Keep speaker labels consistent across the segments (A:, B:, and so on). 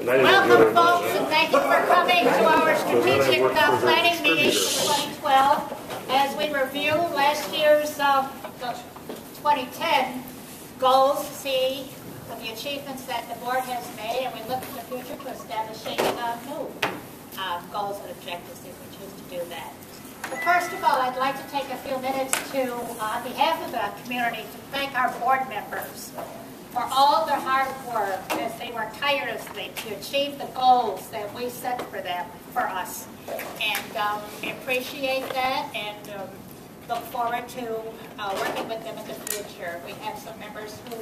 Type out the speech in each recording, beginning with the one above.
A: Welcome, folks, and thank you for coming to our strategic planning meeting for 2012 as we review last year's 2010 goals, see the achievements that the board has made, and we look to the future to establishing new goals and objectives if we choose to do that. But first of all, I'd like to take a few minutes to, on behalf of the community, to thank our board members for all their hard work as they work tirelessly to achieve the goals that we set for them, for us. And we appreciate that and look forward to working with them in the future. We have some members who,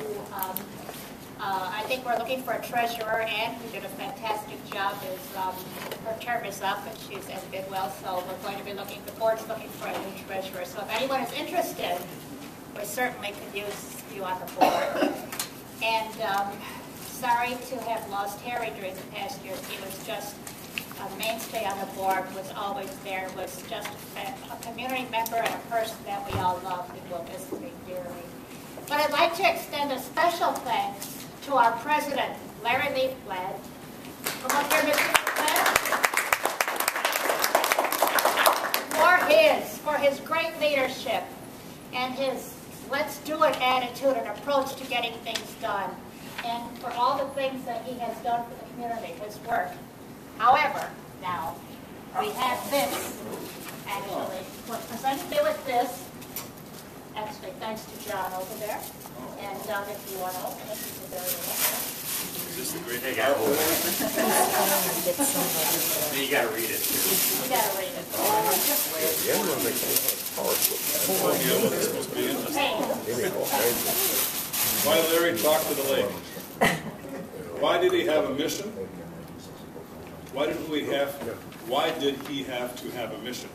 A: I think we're looking for a treasurer, and who did a fantastic job as her term is up and she's at Bidwell, so we're going to be looking, the board's looking for a new treasurer. So if anyone is interested, we certainly could use you on the board. And sorry to have lost Harry during the past years. He was just a mainstay on the board, was always there, was just a community member and a person that we all loved and will miss him dearly. But I'd like to extend a special thanks to our president, Larry Leafblad. Come up here, Mr. Leafblad. For his great leadership and his let's do it attitude and approach to getting things done, and for all the things that he has done for the community, his work. However, now, we have this, actually. We're presenting you with this, actually, thanks to John over there. And if you want to open it, you can go to
B: Is this the great thing? You got to read it.
A: You got to read it.
C: Why Larry talked to the lake? Why did he have a mission? Why did he have to have a mission?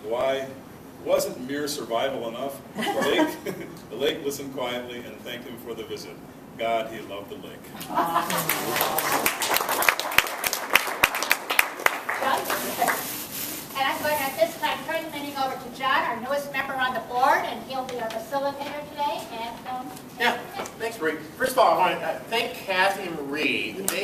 C: Why wasn't mere survival enough? The lake listened quietly and thanked him for the visit. God, he loved the lake.
A: And I'm going to, at this time, turn the meeting over to John, our newest member on the board, and he'll be our facilitator today. And
B: yeah, thanks, Marie. First of all, I want to thank Kathy and Marie. You have to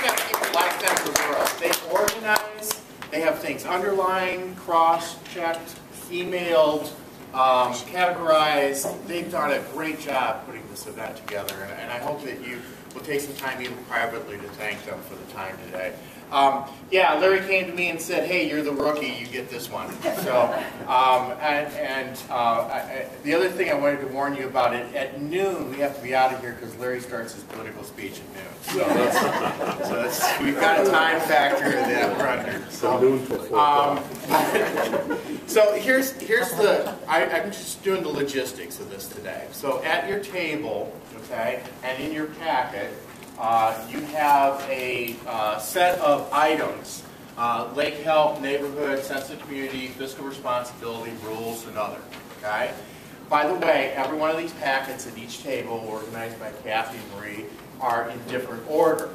B: have people like them to work. They organize, they have things underlined, cross-checked, emailed, categorized. They've done a great job putting this event together, and I hope that you will take some time even privately to thank them for the time today. Yeah, Larry came to me and said, hey, you're the rookie, you get this one. So, the other thing I wanted to warn you about, at noon, we have to be out of here because Larry starts his political speech at noon. So, we've got a time factor that we're under. So here's the, I'm just doing the logistics of this today. So at your table, okay, and in your packet, you have a set of items, lake health, neighborhood, sense of community, fiscal responsibility, rules, and other, okay? By the way, every one of these packets at each table, organized by Kathy and Marie, are in different order,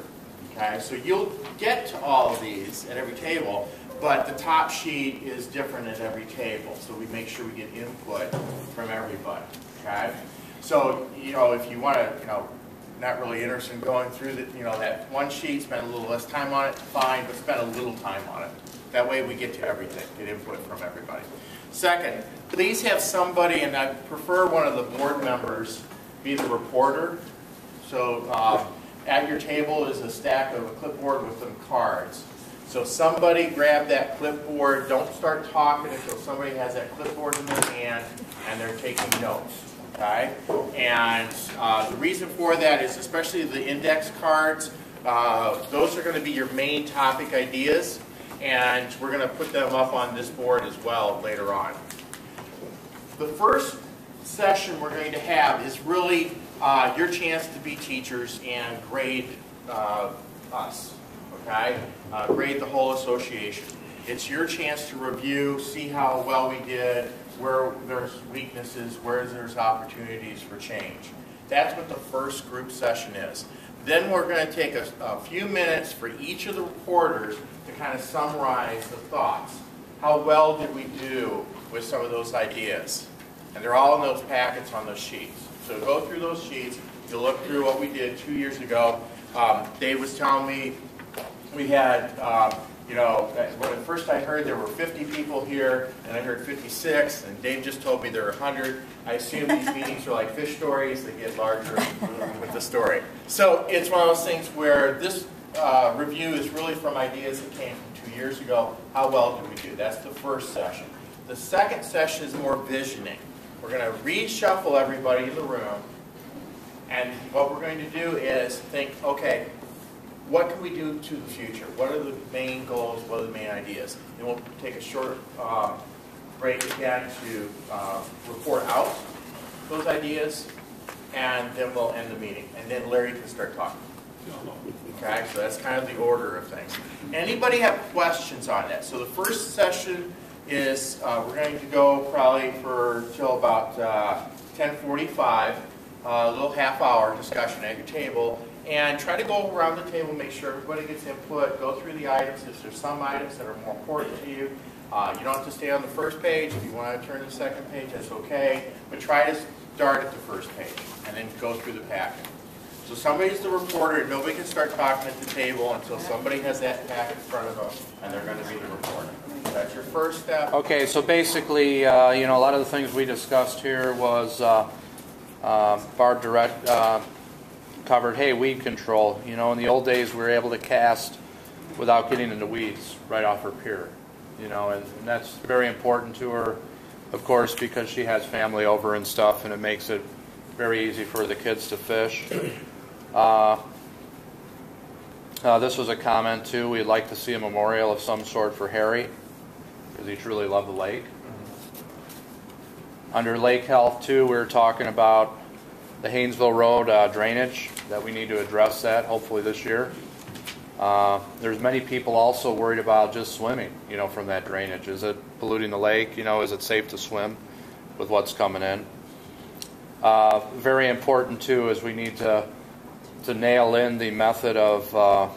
B: okay? So you'll get to all of these at every table, but the top sheet is different at every table, so we make sure we get input from everybody, okay? So, if you want to, not really interested in going through that one sheet, spend a little less time on it, fine, but spend a little time on it. That way we get to everything, get input from everybody. Second, please have somebody, and I prefer one of the board members be the reporter. So at your table is a stack of a clipboard with some cards. So somebody grab that clipboard, don't start talking until somebody has that clipboard in their hand and they're taking notes. Okay, and the reason for that is, especially the index cards, those are going to be your main topic ideas, and we're going to put them up on this board as well later on. The first session we're going to have is really your chance to be teachers and grade us, okay? Grade the whole association. It's your chance to review, see how well we did, where there's weaknesses, where there's opportunities for change. That's what the first group session is. Then we're going to take a few minutes for each of the reporters to kind of summarize the thoughts. How well did we do with some of those ideas? And they're all in those packets on those sheets. So go through those sheets. you look through what we did 2 years ago, Dave was telling me we had, when at first I heard there were 50 people here, and I heard 56, and Dave just told me there were 100. I assume these meetings are like fish stories, they get larger with the story. So it's one of those things where this review is really from ideas that came from 2 years ago. How well did we do? That's the first session. The second session is more visioning. We're going to reshuffle everybody in the room, and what we're going to do is think, okay, what can we do to the future? What are the main goals? What are the main ideas? And we'll take a short break again to report out those ideas, and then we'll end the meeting. And then Larry can start talking. Okay, so that's kind of the order of things. Anybody have questions on that? So the first session is we're going to go probably for till about 10:45, a little half-hour discussion at your table, and try to go around the table, make sure everybody gets input, go through the items. If there's some items that are more important to you, you don't have to stay on the first page. If you want to turn to the second page, that's okay. But try to start at the first page and then go through the packet. So somebody's the reporter, and nobody can start talking at the table until somebody has that packet in front of them, and they're going to be the reporter. That's your first step.
D: Okay, so basically, a lot of the things we discussed here was Barb direct covered, hey, weed control. In the old days, we were able to cast without getting into weeds right off her pier. And that's very important to her, of course, because she has family over and stuff, and it makes it very easy for the kids to fish. This was a comment, too. We'd like to see a memorial of some sort for Harry, because he truly loved the lake. Under lake health, too, we were talking about the Haynesville Road drainage, that we need to address that, hopefully this year. There's many people also worried about just swimming, from that drainage. Is it polluting the lake? Is it safe to swim with what's coming in? Very important, too, is we need to nail in the method of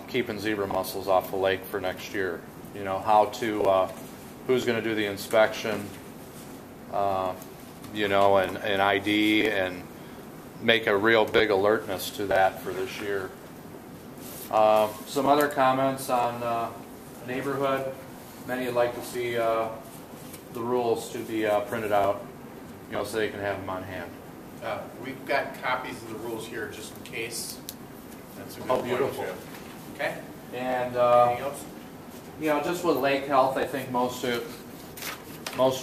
D: keeping zebra mussels off the lake for next year. How to, who's going to do the inspection, and ID, and make a real big alertness to that for this year. Some other comments on neighborhood. Many would like to see the rules to be printed out, so they can have them on hand.
B: We've got copies of the rules here just in case. That's a good
D: Oh, beautiful.
B: point, too. Okay.
D: And
B: Anything else?
D: just with lake health, I think most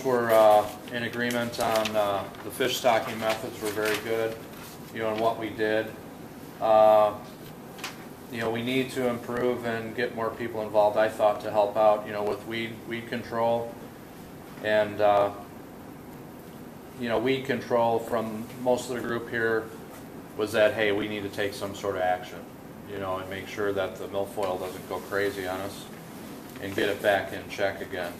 D: were in agreement on the fish stocking methods were very good, and what we did. We need to improve and get more people involved, I thought, to help out, with weed control. And, weed control from most of the group here was that, hey, we need to take some sort of action, and make sure that the milfoil doesn't go crazy on us and get it back in check again.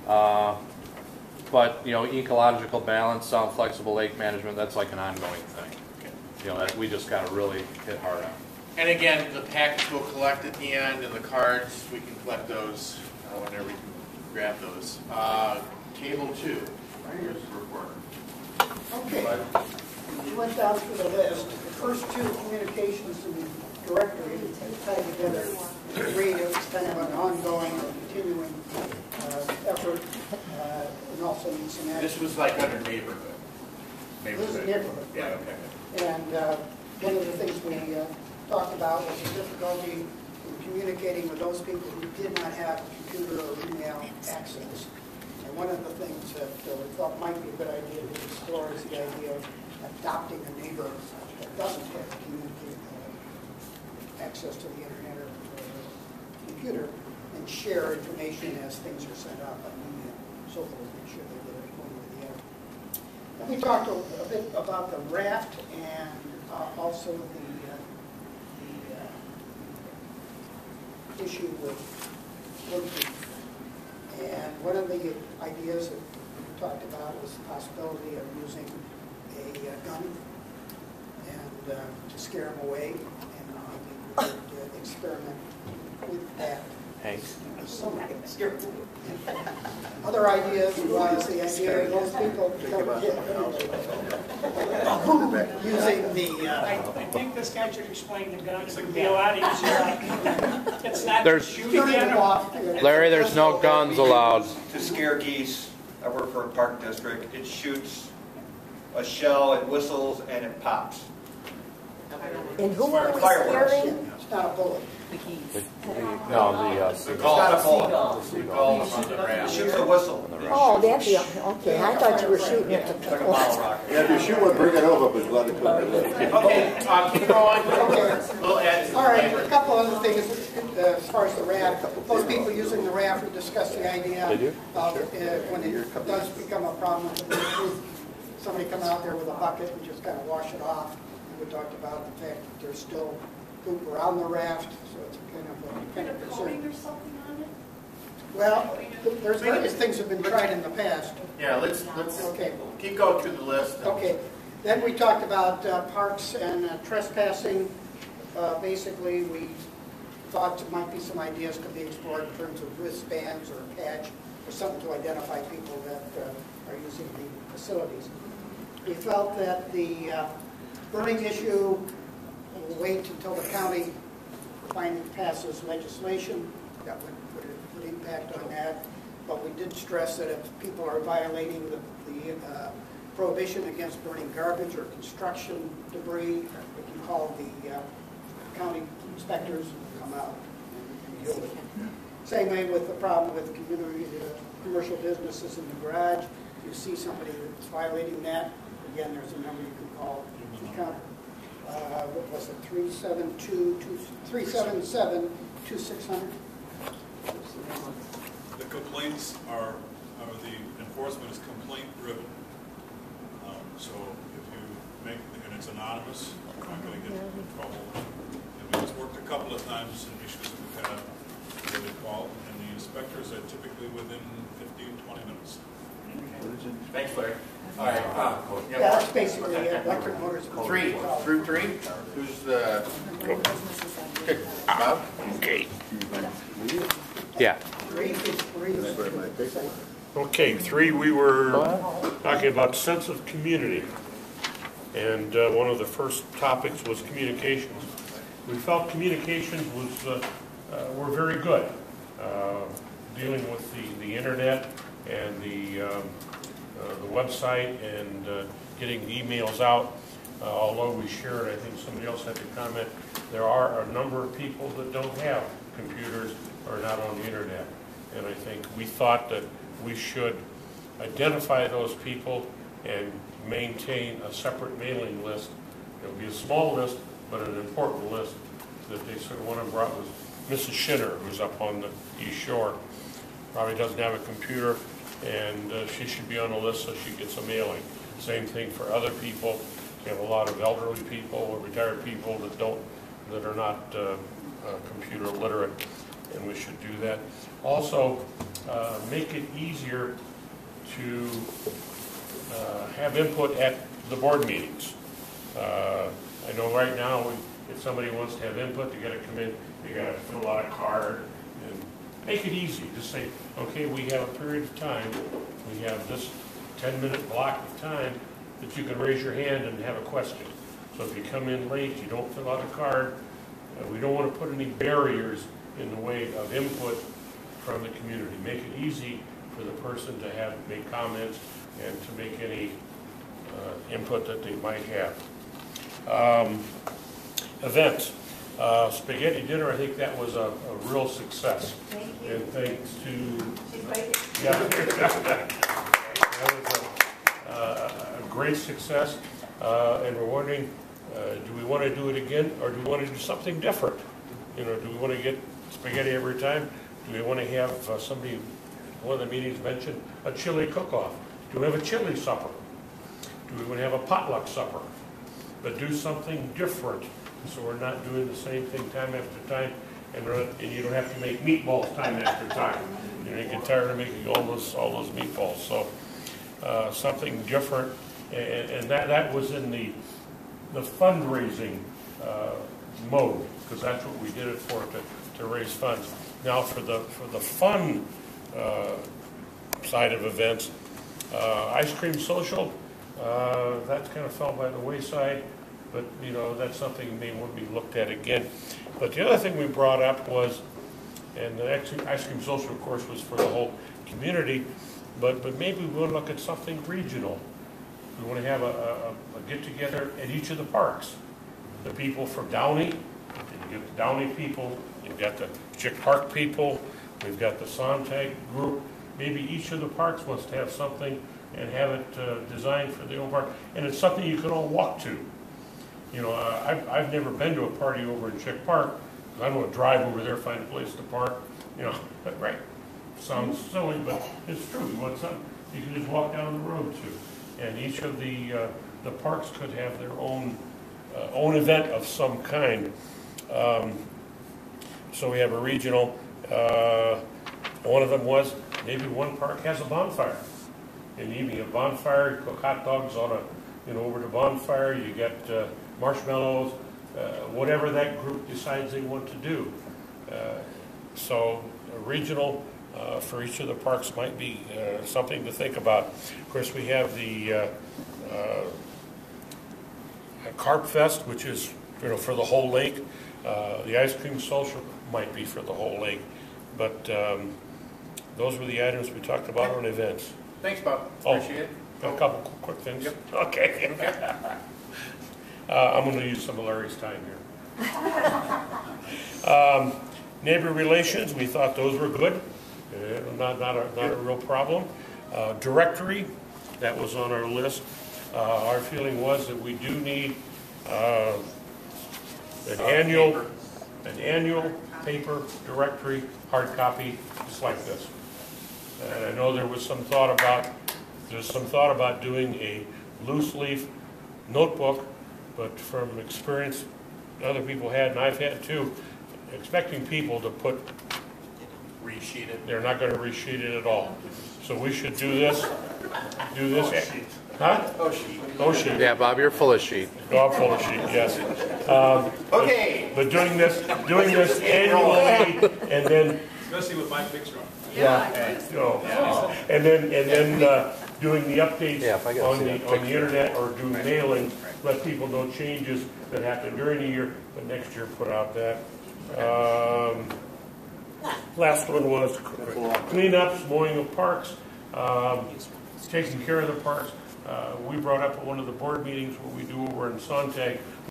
D: But, ecological balance, sound flexible lake management, that's like an ongoing thing. That we just got to really hit hard on.
B: And again, the packets we'll collect at the end, and the cards, we can collect those whenever we can grab those. Table 2. Here's the reporter.
E: Okay. We went down through the list. The first two, communications and directory, tied together. Radio is kind of an ongoing or continuing effort, and also needs some action.
B: This was like under neighborhood.
E: This is neighborhood.
B: Yeah, okay.
E: And one of the things we talked about was the difficulty in communicating with those people who did not have computer or email access. And one of the things that we thought might be a good idea to explore is the idea of adopting a neighbor that doesn't have access to the internet or computer, and share information as things are sent out by email, so forth, make sure they get it one way or the other. And we talked a bit about the raft and also the issue with woodpeck. And one of the ideas that we talked about was the possibility of using a gun and to scare them away, and we could experiment with that.
D: Hank?
E: Other ideas was the idea of those people don't get using the,
F: I think this guy should explain the gun. It would be a lot easier. It's not
D: There's-
F: just shooting
E: turning
F: at
E: it
F: him.
E: off.
D: Larry, there's no guns allowed.
G: To scare geese. I work for a park district. It shoots a shell, it whistles, and it pops.
H: And who are we
G: Fireworks.
H: scaring?
E: It's not a bullet.
D: No,
G: It's not a bullet.
B: Gulls on the
G: It
B: raft.
G: shoots a whistle.
H: Oh, that's the, okay, I thought you were shooting at
G: It's
H: the
G: like a bottle rocket.
I: Yeah, if you shoot one, bring it over, but let it put it in.
B: Okay, keep going. We'll add some
E: All right,
B: flavor.
E: a couple other things as far as the raft. Most people using the raft have discussed the idea
D: They do?
E: of when it does become a problem with the roof, somebody come out there with a bucket and just kind of wash it off. We talked about the fact that there's still poop around the raft, so it's kind of a concern.
A: or something on it?
E: Well, there's various things that have been tried in the past.
B: Yeah, let's
E: Okay.
B: keep going through the list.
E: Okay, then we talked about parks and trespassing. Basically, we thought there might be some ideas could be explored in terms of wristbands or a patch or something to identify people that are using the facilities. We felt that the burning issue will wait until the county finally passes legislation that would impact on that. But we did stress that if people are violating the prohibition against burning garbage or construction debris, we can call the county inspectors and come out and deal with it. Same way with the problem with commercial businesses in the garage. If you see somebody that's violating that, again, there's a number you can call to counter. What was it, 377-2600?
C: The complaints are the enforcement is complaint driven. So if you make, and it's anonymous, you're not going to get in trouble. And it's worked a couple of times in issues we've had where they call, and the inspectors are typically within 15-20 minutes.
B: Thanks, Larry. All right.
E: Yeah, that's basically electric motors.
B: Through three. Who's the? Bob?
D: Okay. Yeah.
J: Okay, 3, we were talking about sense of community. And one of the first topics was communications. We felt communications were very good. Dealing with the internet and the website and getting emails out. Although we shared, I think somebody else had to comment, there are a number of people that don't have computers or not on the internet. And I think we thought that we should identify those people and maintain a separate mailing list. It'll be a small list, but an important list that they sort of one of them brought was Mrs. Schinner, who's up on the East Shore. Probably doesn't have a computer, and she should be on the list so she gets a mailing. Same thing for other people. We have a lot of elderly people or retired people that are not computer literate, and we should do that. Also, make it easier to have input at the board meetings. I know right now, if somebody wants to have input, they got to come in, they got to fill out a card, and make it easy. Just say, okay, we have a period of time, we have this 10-minute block of time that you can raise your hand and have a question. So if you come in late, you don't fill out a card, we don't want to put any barriers in the way of input from the community. Make it easy for the person to make comments and to make any input that they might have. Events. Spaghetti dinner, I think that was a real success.
A: Thank you.
J: And thanks to...
A: She's waiting.
J: Yeah. That was a great success. And we're wondering, do we want to do it again, or do we want to do something different? You know, do we want to get spaghetti every time? Do we want to have somebody, one of the meetings mentioned, a chili cook-off? Do we have a chili supper? Do we want to have a potluck supper? But do something different, so we're not doing the same thing time after time, and you don't have to make meatballs time after time. You know, you get tired of making all those meatballs. So something different, and that was in the fundraising mode, because that's what we did it for, to raise funds. Now for the fun side of events, ice cream social. That's kind of fell by the wayside, but, you know, that's something that may want to be looked at again. But the other thing we brought up was, and the ice cream social, of course, was for the whole community, but maybe we want to look at something regional. We want to have a get-together at each of the parks. The people from Downey, you get the Downey people, you've got the Chick Park people, we've got the Sontag group. Maybe each of the parks wants to have something and have it designed for the own park. And it's something you can all walk to. You know, I've never been to a party over in Chick Park, because I don't want to drive over there, find a place to park. You know, right? Sounds silly, but it's true. You want something you can just walk down the road to. And each of the parks could have their own event of some kind. So we have a regional. One of them was maybe one park has a bonfire. In the evening, a bonfire, you cook hot dogs on over the bonfire. You get marshmallows, whatever that group decides they want to do. So a regional for each of the parks might be something to think about. Of course, we have the Carp Fest, which is for the whole lake. The ice cream social might be for the whole lake, but those were the items we talked about on events.
B: Thanks, Bob. Appreciate it.
J: A couple quick things.
B: Yep.
J: Okay. I'm going to use some of Larry's time here. Neighbor relations, we thought those were good. Not a real problem. Directory, that was on our list. Our feeling was that we do need an annual paper directory, hard copy, just like this. And I know there was some thought about doing a loose leaf notebook, but from experience other people had, and I've had too, expecting people to put
B: resheet it.
J: They're not going to resheet it at all. So we should do this. Huh? Oh, sheet.
D: Yeah, Bob, you're full of sheet.
J: No, I'm full of sheet, yes.
B: Okay.
J: But doing this annually, and then
C: Especially with my picture on.
J: and then doing the updates on the internet or do mailing, let people know changes that happen during the year, but next year put out that. Last one was cleanups, mowing of parks, taking care of the parks. We brought up at one of the board meetings what we do over in Sontag